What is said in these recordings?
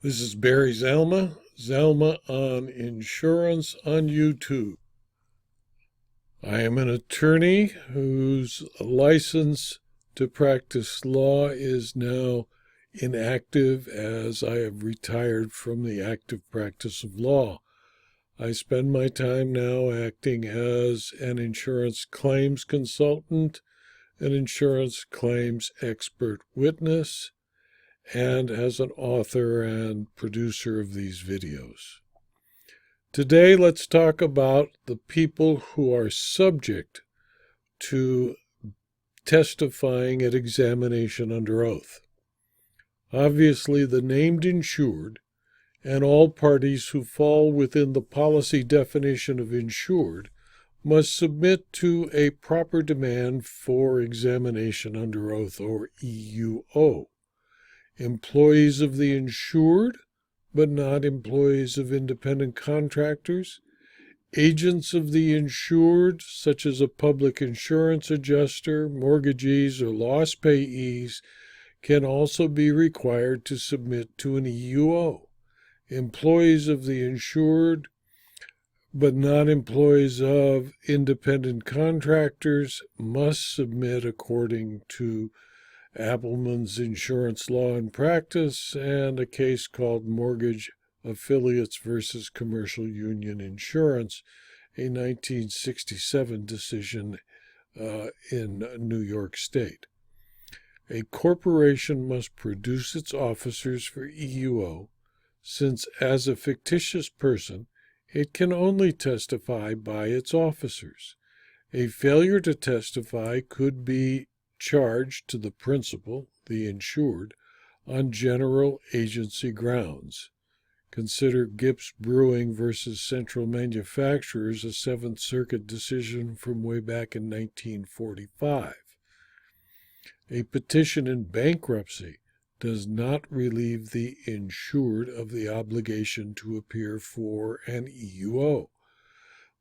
This is Barry Zalma on Insurance on YouTube. I am an attorney whose license to practice law is now inactive as I have retired from the active practice of law. I spend my time now acting as an insurance claims consultant, an insurance claims expert witness, and as an author and producer of these videos. Today, let's talk about the people who are subject to testifying at examination under oath. Obviously, the named insured and all parties who fall within the policy definition of insured must submit to a proper demand for examination under oath, or EUO. Employees of the insured, but not employees of independent contractors. Agents of the insured, such as a public insurance adjuster, mortgagees, or loss payees, can also be required to submit to an EUO. Employees of the insured, but not employees of independent contractors, must submit according to Appleman's Insurance Law and Practice and a case called Mortgage Affiliates versus Commercial Union Insurance, a 1967 decision in New York State. A corporation must produce its officers for EUO, since as a fictitious person, it can only testify by its officers. A failure to testify could be charged to the principal, the insured, on general agency grounds. Consider Gipps Brewing versus Central Manufacturers, a Seventh Circuit decision from way back in 1945. A petition in bankruptcy does not relieve the insured of the obligation to appear for an EUO.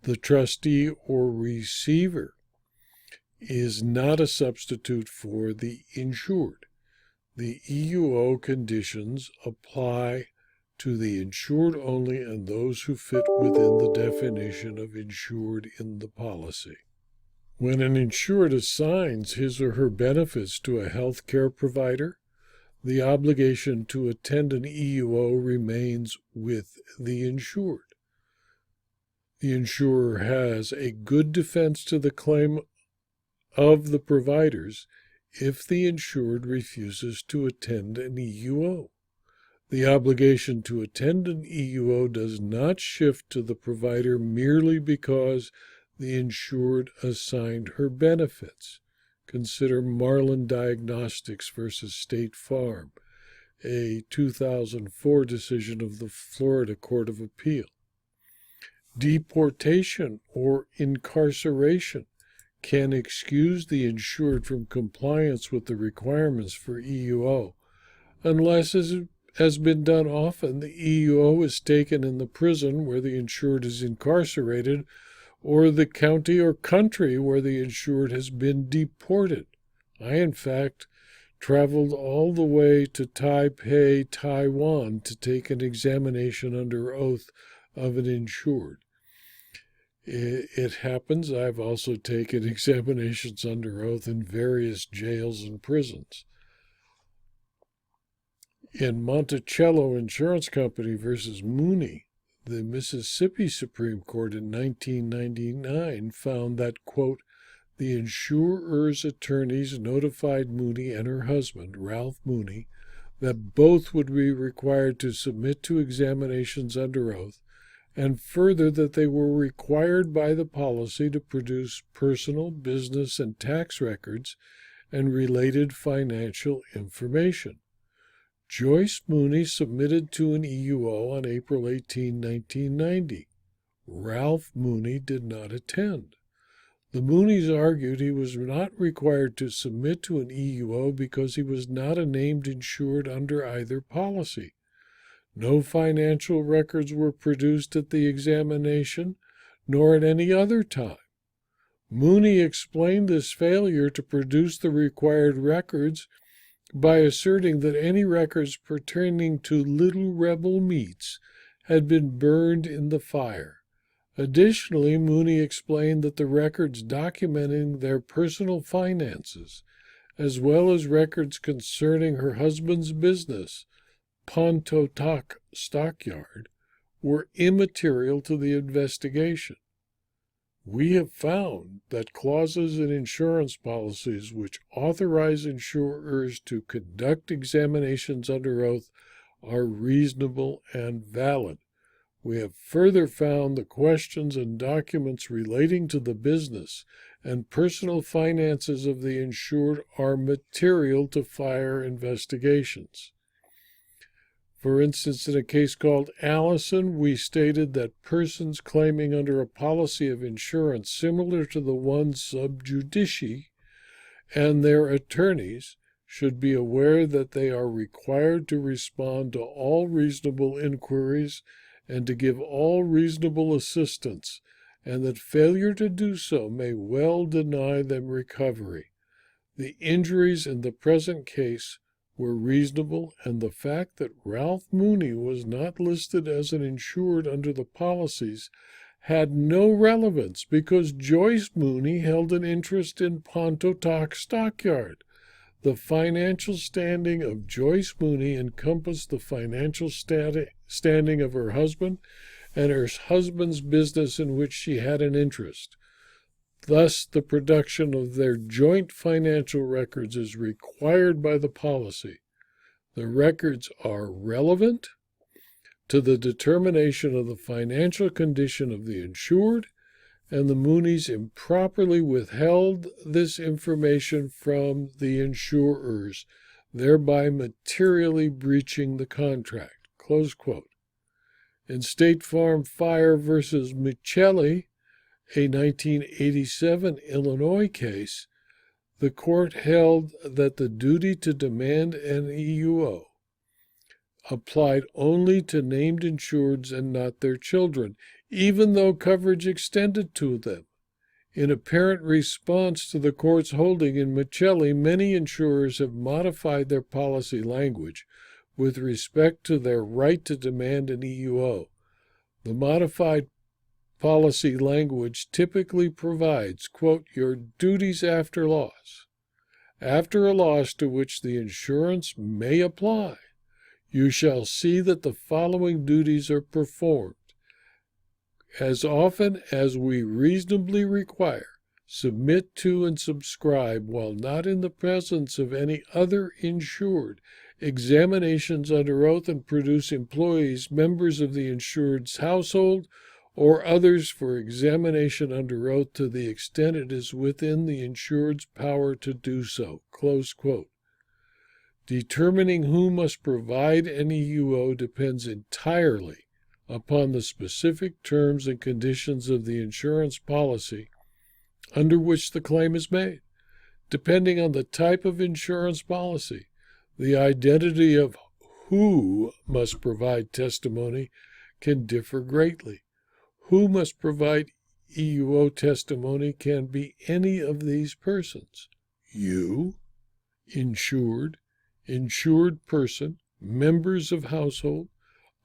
The trustee or receiver is not a substitute for the insured. The EUO conditions apply to the insured only and those who fit within the definition of insured in the policy. When an insured assigns his or her benefits to a health care provider, the obligation to attend an EUO remains with the insured. The insurer has a good defense to the claim of the providers if the insured refuses to attend an EUO. The obligation to attend an EUO does not shift to the provider merely because the insured assigned her benefits. Consider Marlin Diagnostics versus State Farm, a 2004 decision of the Florida Court of Appeal. Deportation or incarceration can excuse the insured from compliance with the requirements for EUO, unless, as has been done often, the EUO is taken in the prison where the insured is incarcerated, or the county or country where the insured has been deported. I, in fact, traveled all the way to Taipei, Taiwan, to take an examination under oath of an insured. It happens I've also taken examinations under oath in various jails and prisons. In Monticello Insurance Company versus Mooney, the Mississippi Supreme Court in 1999 found that, quote, the insurer's attorneys notified Mooney and her husband, Ralph Mooney, that both would be required to submit to examinations under oath, and further that they were required by the policy to produce personal, business, and tax records and related financial information. Joyce Mooney submitted to an EUO on April 18, 1990. Ralph Mooney did not attend. The Mooneys argued he was not required to submit to an EUO because he was not a named insured under either policy. No financial records were produced at the examination, nor at any other time. Mooney explained this failure to produce the required records by asserting that any records pertaining to Little Rebel Meats had been burned in the fire. Additionally, Mooney explained that the records documenting their personal finances, as well as records concerning her husband's business, Pontotoc Stockyard, were immaterial to the investigation. We have found that clauses in insurance policies which authorize insurers to conduct examinations under oath are reasonable and valid. We have further found the questions and documents relating to the business and personal finances of the insured are material to fire investigations. For instance, in a case called Allison, we stated that persons claiming under a policy of insurance similar to the one sub judice and their attorneys should be aware that they are required to respond to all reasonable inquiries and to give all reasonable assistance, and that failure to do so may well deny them recovery. The injuries in the present case were reasonable, and the fact that Ralph Mooney was not listed as an insured under the policies had no relevance because Joyce Mooney held an interest in Pontotoc Stockyard. The financial standing of Joyce Mooney encompassed the financial standing of her husband and her husband's business in which she had an interest. Thus, the production of their joint financial records is required by the policy. The records are relevant to the determination of the financial condition of the insured, and the Mooneys improperly withheld this information from the insurers, thereby materially breaching the contract. Close quote. In State Farm Fire versus Michelli, a 1987 Illinois case, the court held that the duty to demand an EUO applied only to named insureds and not their children, even though coverage extended to them. In apparent response to the court's holding in Michelli, many insurers have modified their policy language with respect to their right to demand an EUO. The modified policy language typically provides, quote, your duties after loss. After a loss to which the insurance may apply, you shall see that the following duties are performed. As often as we reasonably require, submit to and subscribe, while not in the presence of any other insured, examinations under oath and produce employees, members of the insured's household, or others for examination under oath to the extent it is within the insured's power to do so. Close quote. Determining who must provide an EUO depends entirely upon the specific terms and conditions of the insurance policy under which the claim is made. Depending on the type of insurance policy, the identity of who must provide testimony can differ greatly. Who must provide EUO testimony can be any of these persons: you, insured, insured person, members of household,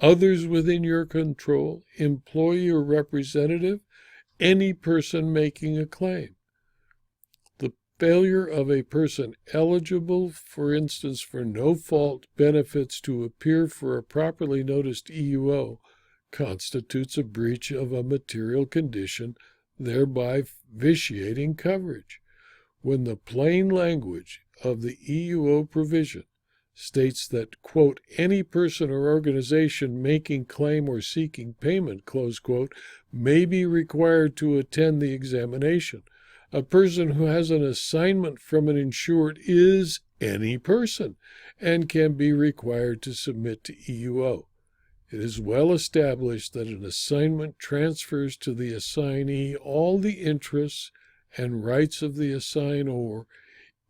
others within your control, employee or representative, any person making a claim. The failure of a person eligible, for instance, for no-fault benefits to appear for a properly noticed EUO constitutes a breach of a material condition, thereby vitiating coverage. When the plain language of the EUO provision states that, quote, any person or organization making claim or seeking payment, close quote, may be required to attend the examination. A person who has an assignment from an insured is any person and can be required to submit to EUO. It is well established that an assignment transfers to the assignee all the interests and rights of the assignor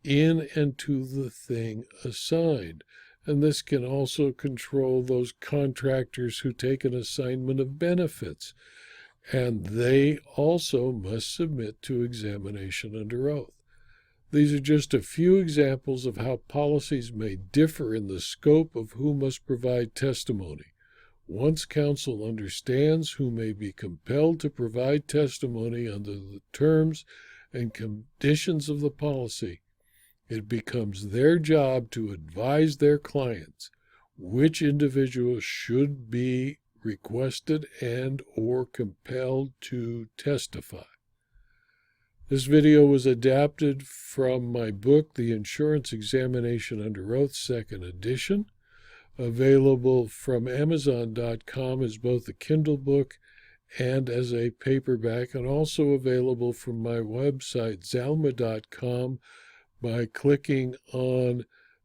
in and to the thing assigned, and this can also control those contractors who take an assignment of benefits, and they also must submit to examination under oath. These are just a few examples of how policies may differ in the scope of who must provide testimony. Once counsel understands who may be compelled to provide testimony under the terms and conditions of the policy, it becomes their job to advise their clients which individuals should be requested and or compelled to testify. This video was adapted from my book, The Insurance Examination Under Oath, 2nd edition, available from Amazon.com as both a Kindle book and as a paperback, and also available from my website, zalma.com, by clicking on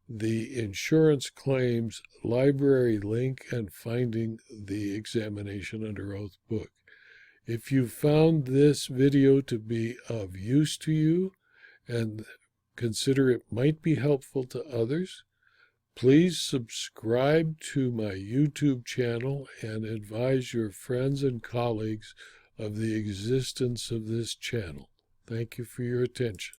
the insurance claims library link and finding the Examination Under Oath book. If you found this video to be of use to you and consider it might be helpful to others, please subscribe to my YouTube channel and advise your friends and colleagues of the existence of this channel. Thank you for your attention.